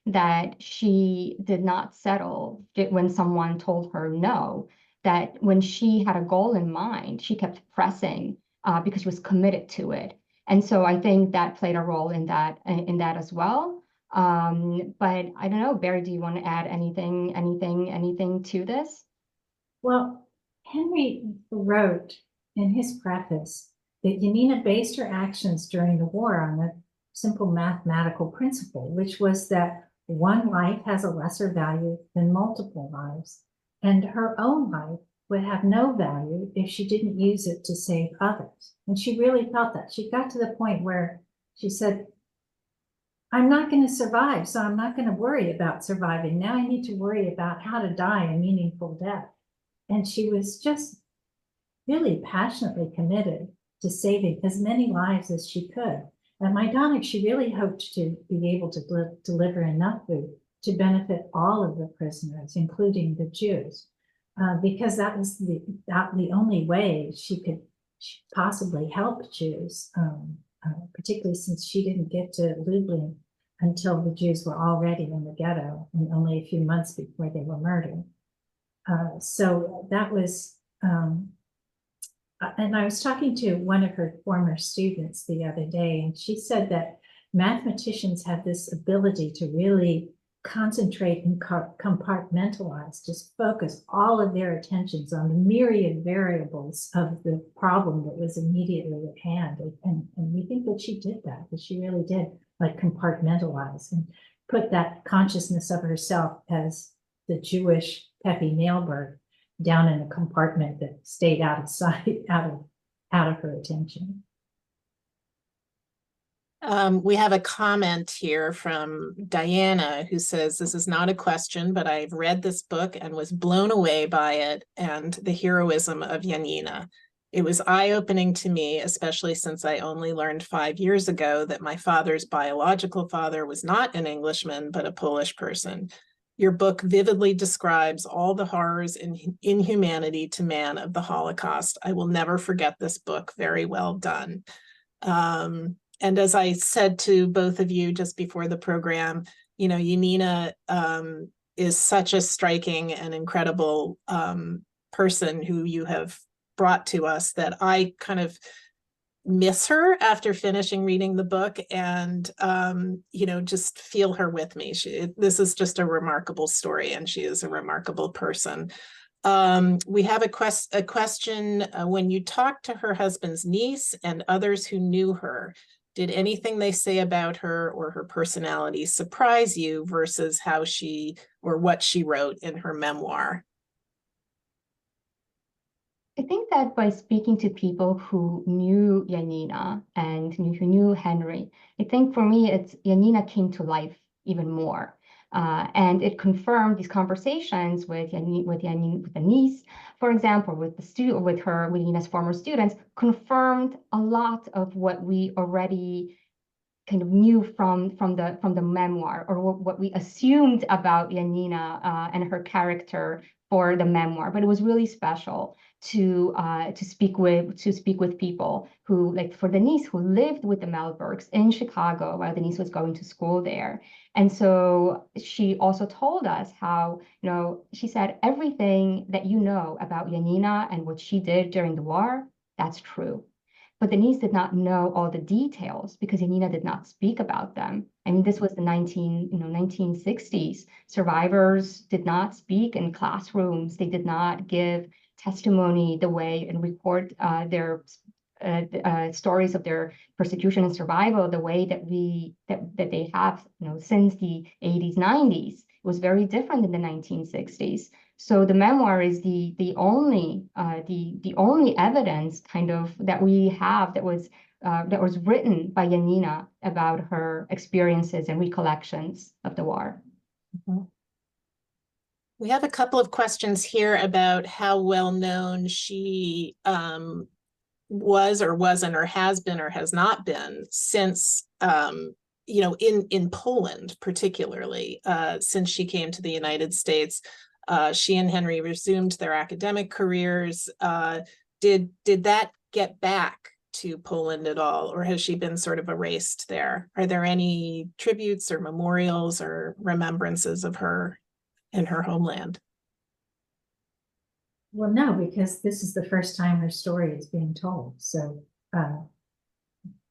that she did not settle when someone told her no, that when she had a goal in mind, she kept pressing because she was committed to it. And so I think that played a role in that as well. But I don't know, Barry, do you want to add anything to this? Well, Henry wrote in his preface that Janina based her actions during the war on a simple mathematical principle, which was that one life has a lesser value than multiple lives, and her own life would have no value if she didn't use it to save others. And she really felt that. She got to the point where she said, I'm not going to survive, so I'm not going to worry about surviving. Now I need to worry about how to die a meaningful death. And she was just really passionately committed to saving as many lives as she could. At Majdanek, she really hoped to be able to deliver enough food to benefit all of the prisoners, including the Jews, because that was the only way she could possibly help Jews. Particularly since she didn't get to Lublin until the Jews were already in the ghetto and only a few months before they were murdered. So that was, and I was talking to one of her former students the other day, and she said that mathematicians have this ability to really concentrate and compartmentalize, just focus all of their attentions on the myriad variables of the problem that was immediately at hand. And we think that she did that she really did, like, compartmentalize and put that consciousness of herself as the Jewish Peppy Mehlberg down in a compartment that stayed out of sight, out of her attention. We have a comment here from Diana who says, this is not a question, but I've read this book and was blown away by it and the heroism of Janina. It was eye-opening to me, especially since I only learned 5 years ago that my father's biological father was not an Englishman, but a Polish person. Your book vividly describes all the horrors and inhumanity to man of the Holocaust. I will never forget this book. Very well done. And as I said to both of you just before the program, you know, Janina is such a striking and incredible person who you have brought to us that I kind of miss her after finishing reading the book and, you know, just feel her with me. This is just a remarkable story and she is a remarkable person. We have a question. When you talked to her husband's niece and others who knew her, did anything they say about her or her personality surprise you versus how she or what she wrote in her memoir? I think that by speaking to people who knew Janina and who knew Henry, I think for me, Janina came to life even more. And it confirmed these conversations with the niece, for example, with Janina's former students, confirmed a lot of what we already kind of knew from the memoir, or what we assumed about Janina and her character for the memoir. But it was really special to speak with people who, like for the niece, who lived with the Mehlbergs in Chicago while the niece was going to school there. And so she also told us how, you know, she said, everything that you know about Janina and what she did during the war, that's true. But the niece did not know all the details because Janina did not speak about them. I mean, this was the 1960s. Survivors did not speak in classrooms. They did not give testimony the way and report their stories of their persecution and survival the way that they have, you know, since the 80s, 90s. It was very different in the 1960s. So the memoir is the only evidence kind of that we have that was written by Janina about her experiences and recollections of the war. Mm-hmm. We have a couple of questions here about how well known she was or wasn't or has been or has not been since, you know, in Poland, particularly since she came to the United States. She and Henry resumed their academic careers. Did that get back to Poland at all, or has she been sort of erased there? Are there any tributes or memorials or remembrances of her in her homeland? Well, no, because this is the first time her story is being told. So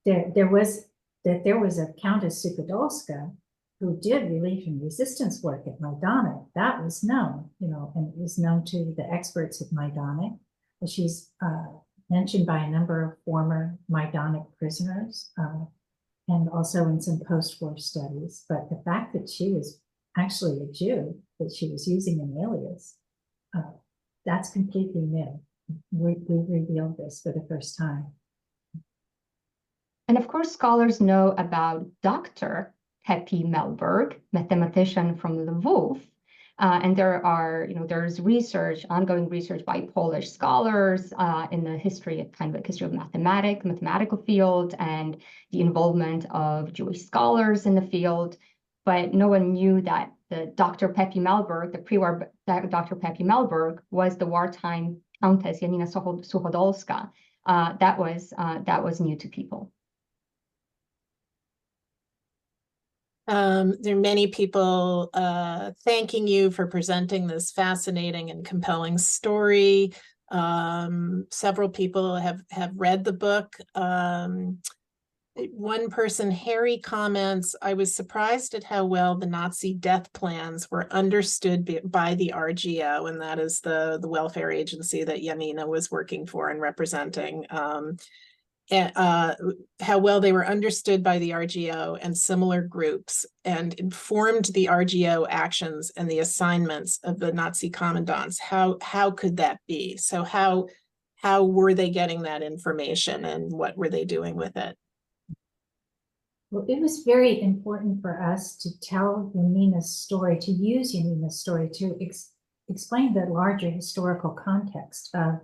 there was a Countess Suchodolska who did relief and resistance work at Majdanek. That was known, you know, and it was known to the experts at Majdanek. And she's mentioned by a number of former Majdanek prisoners and also in some post-war studies. But the fact that she was actually a Jew, that she was using an alias, that's completely new. We revealed this for the first time. And of course, scholars know about Dr. Pepi Mehlberg, mathematician from Lvov. And there's ongoing research by Polish scholars in the history of mathematical field, and the involvement of Jewish scholars in the field. But no one knew that the Dr. Pepi Mehlberg, the pre-war Dr. Pepi Mehlberg, was the wartime Countess Janina Suchodolska. That was new to people. There are many people thanking you for presenting this fascinating and compelling story. Several people have read the book. One person, Harry, comments, I was surprised at how well the Nazi death plans were understood by the RGO, and that is the welfare agency that Janina was working for and representing. How well they were understood by the RGO and similar groups, and informed the RGO actions and the assignments of the Nazi commandants. How could that be? So how were they getting that information, and what were they doing with it? Well, it was very important for us to tell Janina's story, to use Janina's story to explain the larger historical context of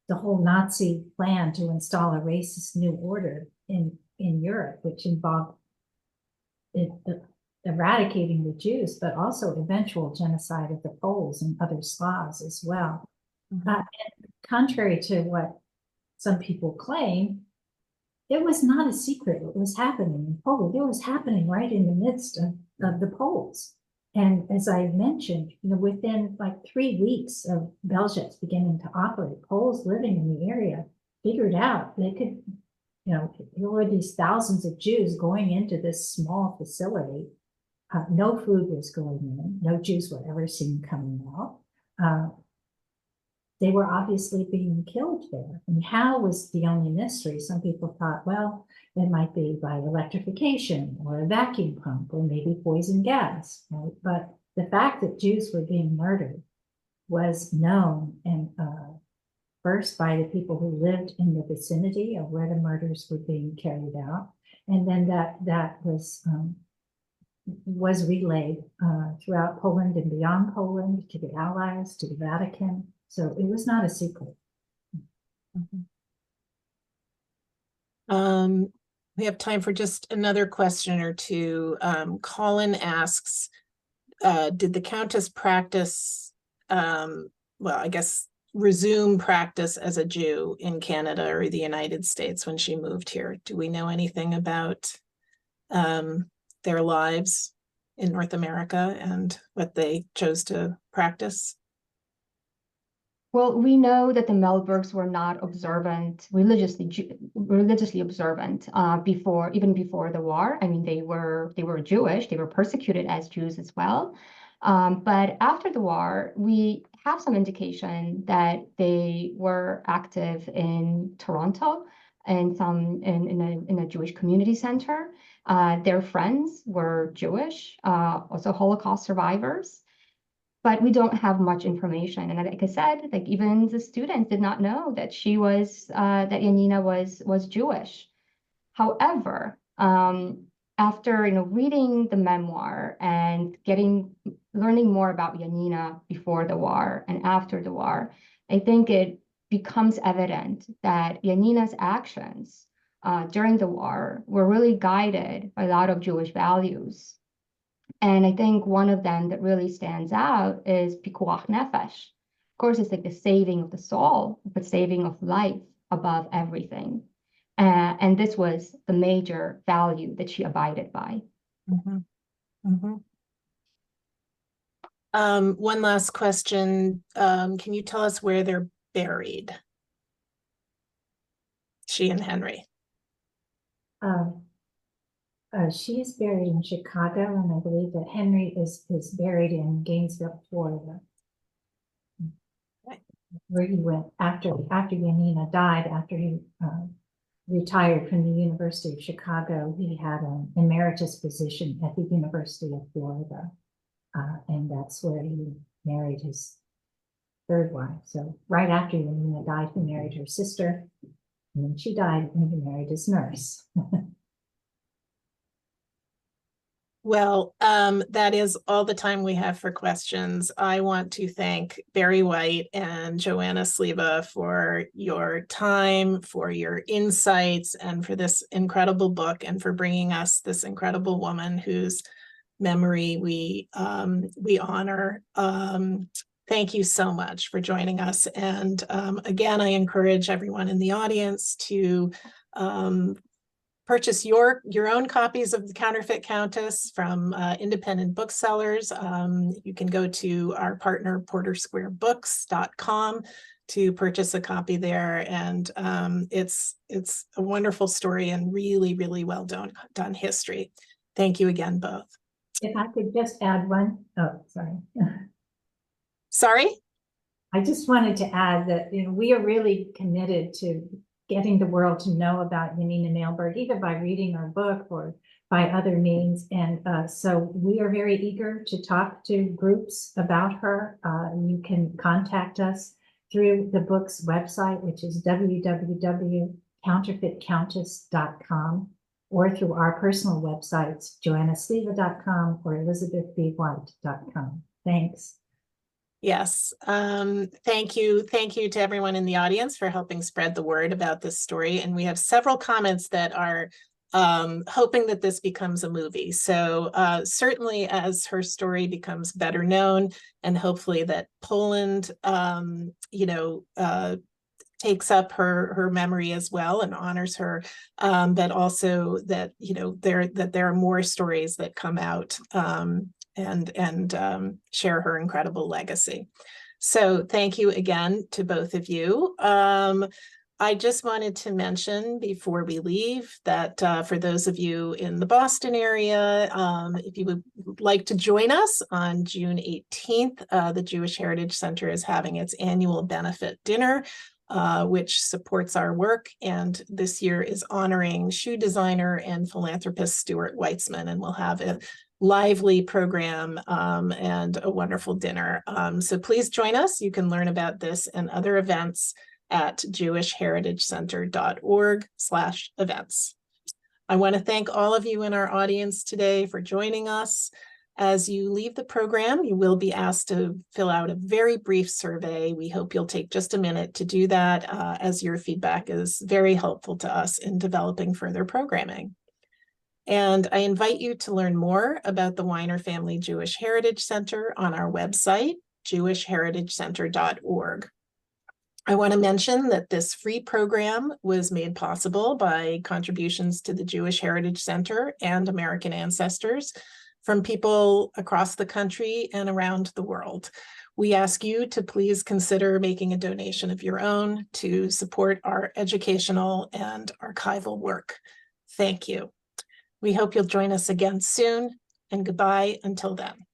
the whole Nazi plan to install a racist new order in Europe, which involved eradicating the Jews, but also eventual genocide of the Poles and other Slavs as well. And contrary to what some people claim, it was not a secret what was happening in Poland. It was happening right in the midst of the Poles. And as I mentioned, within like 3 weeks of Belzec beginning to operate, Poles living in the area figured out they could, there were these thousands of Jews going into this small facility. No food was going in. No Jews were ever seen coming out. They were obviously being killed there. And how was the only mystery. Some people thought, well, it might be by electrification or a vacuum pump or maybe poison gas, right? But the fact that Jews were being murdered was known, and first by the people who lived in the vicinity of where the murders were being carried out. And then that was relayed throughout Poland and beyond Poland to the Allies, to the Vatican. So it was not a secret. We have time for just another question or two. Colin asks, did the Countess practice, well, I guess, resume practice as a Jew in Canada or the United States when she moved here? Do we know anything about their lives in North America and what they chose to practice? Well, we know that the Mehlbergs were not observant, religiously observant even before the war. I mean, they were Jewish. They were persecuted as Jews as well. But after the war, we have some indication that they were active in Toronto and some in a Jewish community center. Their friends were Jewish, also Holocaust survivors. But we don't have much information. And like I said, like even the students did not know that that Janina was Jewish. However, after reading the memoir and learning more about Janina before the war and after the war, I think it becomes evident that Janina's actions during the war were really guided by a lot of Jewish values. And I think one of them that really stands out is pikuach nefesh. Of course, it's like the saving of the soul, but saving of life above everything. And this was the major value that she abided by. One last question. Can you tell us where they're buried? She and Henry. She is buried in Chicago, and I believe that Henry is buried in Gainesville, Florida, where he went after Janina died. After he retired from the University of Chicago, he had an emeritus position at the University of Florida, and that's where he married his third wife. So right after Janina died, he married her sister, and then she died, and he married his nurse. Well, that is all the time we have for questions. I want to thank Barry White and Joanna Sliwa for your time, for your insights, and for this incredible book, and for bringing us this incredible woman whose memory we honor. Thank you so much for joining us. And again, I encourage everyone in the audience to purchase your own copies of The Counterfeit Countess from independent booksellers. You can go to our partner, portersquarebooks.com, to purchase a copy there. And it's a wonderful story and really, really well done history. Thank you again, both. If I could just add one, oh, sorry. Sorry? I just wanted to add that we are really committed to getting the world to know about Janina Mehlberg, either by reading our book or by other means. And so we are very eager to talk to groups about her. You can contact us through the book's website, which is www.counterfeitcountess.com. or through our personal websites, joannasliwa.com or elizabethbwhite.com. Thanks. Yes, thank you. Thank you to everyone in the audience for helping spread the word about this story. And we have several comments that are hoping that this becomes a movie. So certainly as her story becomes better known, and hopefully that Poland, takes up her memory as well and honors her, but also that, there are more stories that come out and share her incredible legacy. So thank you again to both of you. I just wanted to mention before we leave that for those of you in the Boston area, if you would like to join us on June 18th, the Jewish Heritage Center is having its annual benefit dinner, which supports our work, and this year is honoring shoe designer and philanthropist Stuart Weitzman, and we'll have a lively program and a wonderful dinner. So please join us. You can learn about this and other events at jewishheritagecenter.org/events. I want to thank all of you in our audience today for joining us. As you leave the program, you will be asked to fill out a very brief survey. We hope you'll take just a minute to do that, as your feedback is very helpful to us in developing further programming. And I invite you to learn more about the Wyner Family Jewish Heritage Center on our website, jewishheritagecenter.org. I want to mention that this free program was made possible by contributions to the Jewish Heritage Center and American ancestors from people across the country and around the world. We ask you to please consider making a donation of your own to support our educational and archival work. Thank you. We hope you'll join us again soon, and goodbye until then.